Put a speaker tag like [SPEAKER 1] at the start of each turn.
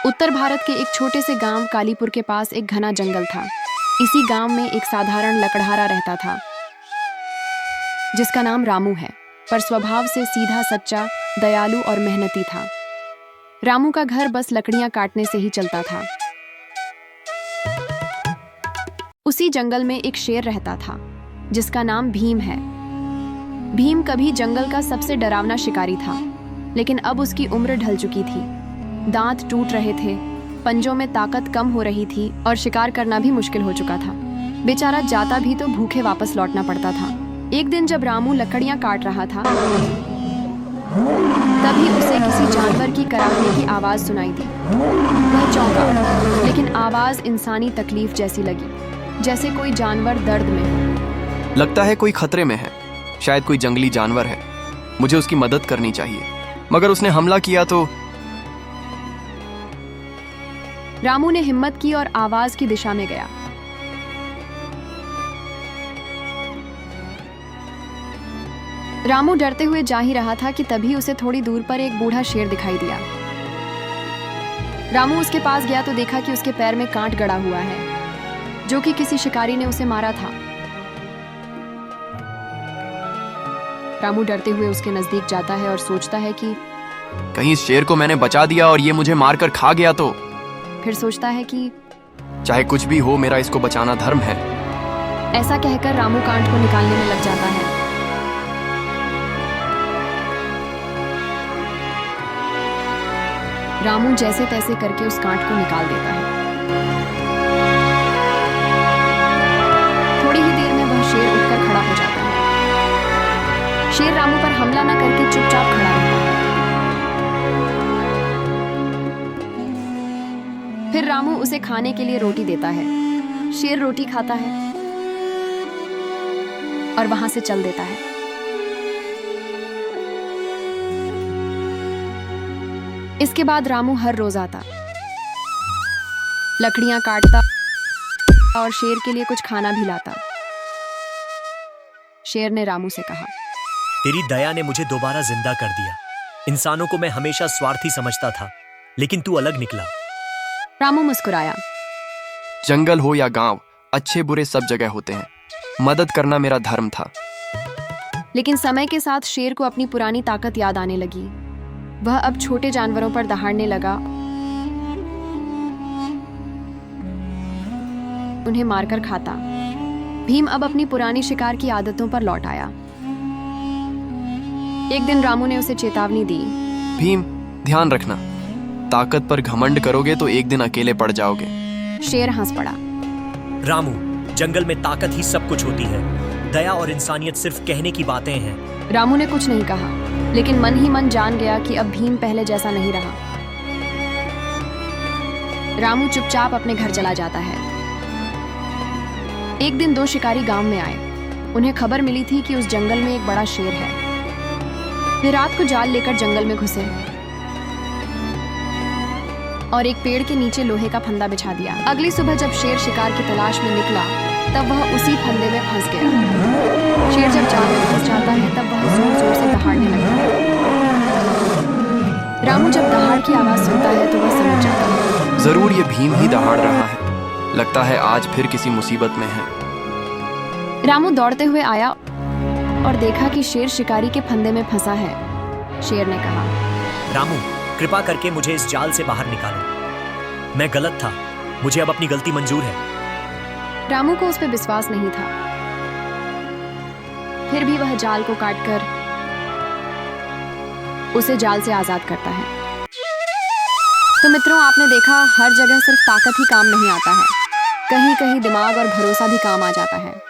[SPEAKER 1] उत्तर भारत के एक छोटे से गांव कालीपुर के पास एक घना जंगल था। इसी गांव में एक साधारण लकड़हारा रहता था जिसका नाम रामू है, पर स्वभाव से सीधा सच्चा, दयालु और मेहनती था। रामू का घर बस लकड़ियां काटने से ही चलता था। उसी जंगल में एक शेर रहता था जिसका नाम भीम है। भीम कभी जंगल का सबसे डरावना शिकारी था, लेकिन अब उसकी उम्र ढल चुकी थी। दांत टूट रहे थे, पंजों में ताकत कम हो रही थी और शिकार करना भी मुश्किल हो चुका था। बेचारा जाता भी तो भूखे वापस लौटना पड़ता था। एक दिन जब रामू लकड़ियां काट रहा था, तभी उसे किसी जानवर की कराहने की आवाज सुनाई दी। वह चौंका, लेकिन आवाज इंसानी तकलीफ जैसी लगी, जैसे कोई जानवर दर्द में हो।
[SPEAKER 2] लगता है कोई खतरे में है, शायद कोई जंगली जानवर है। मुझे उसकी मदद करनी चाहिए, मगर उसने हमला किया तो।
[SPEAKER 1] रामू ने हिम्मत की और आवाज की दिशा में गया। रामू डरते हुए जा ही रहा था कि तभी उसे थोड़ी दूर पर एक बूढ़ा शेर दिखाई दिया। रामू उसके पास गया तो देखा कि उसके पैर में कांट गड़ा हुआ है, जो कि किसी शिकारी ने उसे मारा था। रामू डरते हुए उसके नजदीक जाता है और सोचता है कि
[SPEAKER 2] कहीं इस शेर को मैंने बचा दिया और ये मुझे मारकर खा गया तो।
[SPEAKER 1] फिर सोचता है कि
[SPEAKER 2] चाहे कुछ भी हो, मेरा इसको बचाना धर्म है।
[SPEAKER 1] ऐसा कहकर रामू कांट को निकालने में लग जाता है। रामू जैसे तैसे करके उस कांट को निकाल देता है। थोड़ी ही देर में वह शेर उठकर खड़ा हो जाता है। शेर रामू पर हमला न करके चुपचाप खड़ा रहता है। फिर रामू उसे खाने के लिए रोटी देता है। शेर रोटी खाता है और वहां से चल देता है। इसके बाद रामू हर रोज आता, लकड़ियां काटता और शेर के लिए कुछ खाना भी लाता। शेर ने रामू से कहा,
[SPEAKER 3] तेरी दया ने मुझे दोबारा जिंदा कर दिया। इंसानों को मैं हमेशा स्वार्थी समझता था, लेकिन तू अलग निकला।
[SPEAKER 1] रामू मुस्कुराया।
[SPEAKER 2] जंगल हो या गांव, अच्छे बुरे सब जगह होते हैं। मदद करना मेरा धर्म था।
[SPEAKER 1] लेकिन समय के साथ शेर को अपनी पुरानी ताकत याद आने लगी। वह अब छोटे जानवरों पर दहाड़ने लगा, उन्हें मारकर खाता। भीम अब अपनी पुरानी शिकार की आदतों पर लौट आया। एक दिन रामू ने उसे चेतावनी दी,
[SPEAKER 2] भीम, ध्यान रखना, ताकत पर घमंड करोगे तो एक दिन अकेले पड़ जाओगे।
[SPEAKER 1] शेर हंस पड़ा।
[SPEAKER 3] रामू, जंगल में ताकत ही सब कुछ होती है। दया और इंसानियत सिर्फ कहने की बातें हैं।
[SPEAKER 1] रामू ने कुछ नहीं कहा, लेकिन मन ही मन जान गया कि अब भीम पहले जैसा नहीं रहा। रामू चुपचाप अपने घर चला जाता है। एक दिन दो शिकारी गांव में आए। उन्हें खबर मिली थी कि उस जंगल में एक बड़ा शेर है। वे रात को जाल लेकर जंगल में घुसे और एक पेड़ के नीचे लोहे का फंदा बिछा दिया। अगली सुबह जब शेर शिकार की तलाश में निकला, तब वह उसी फंदे में फंस गया। शेर जब जाल में फंस जाता है, तब वह जोर जोर से दहाड़ने लगता है। रामू जब दहाड़ की आवाज सुनता है तो वह समझ जाता है,
[SPEAKER 2] जरूर ये भीम ही दहाड़ रहा है। लगता है आज फिर किसी मुसीबत में है।
[SPEAKER 1] रामू दौड़ते हुए आया और देखा कि शेर शिकारी के फंदे में फंसा है। शेर ने कहा,
[SPEAKER 3] रामू, कृपा करके मुझे इस जाल से बाहर निकालो। मैं गलत था, मुझे अब अपनी गलती मंजूर है।
[SPEAKER 1] रामू को उस पर विश्वास नहीं था, फिर भी वह जाल को काटकर उसे जाल से आजाद करता है। तो मित्रों, आपने देखा, हर जगह सिर्फ ताकत ही काम नहीं आता है, कहीं कहीं दिमाग और भरोसा भी काम आ जाता है।